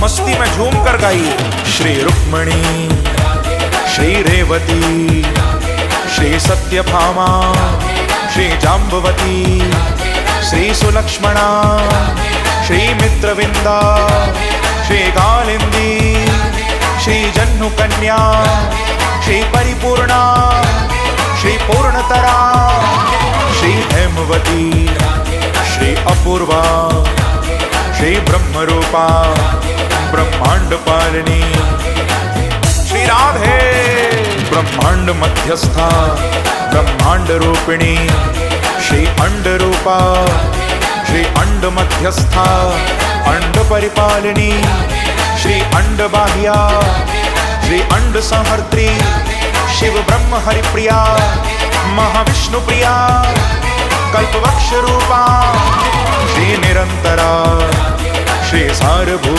मस्ती में झूम कर गाइए। श्री रुक्मिणी, श्री रेवती, श्री सत्यभामा, श्री जाम्बवती, श्री सुलक्ष्मणा, श्री मित्रविंदा, श्री कालिंदी, श्री जन्नुकन्या, श्री परिपूर्णा, श्री पूर्णतरा, श्री हेमवती, श्री अपूर्वा, श्री ब्रह्मरूपा, ब्रह्मांड पालिनी, श्री राधे, ब्रह्मांड मध्यस्था, ब्रह्मांड रूपिणी, श्री अंड रूपा, श्री अंड मध्यस्था, अंड परिपालिनी, श्री अंड बाह्या, श्री अंड संहर्त्री, शिव ब्रह्म हरिप्रिया, महाविष्णु प्रिया, कल्पवृक्ष रूपा, श्री निरंतरा, श्री सारभू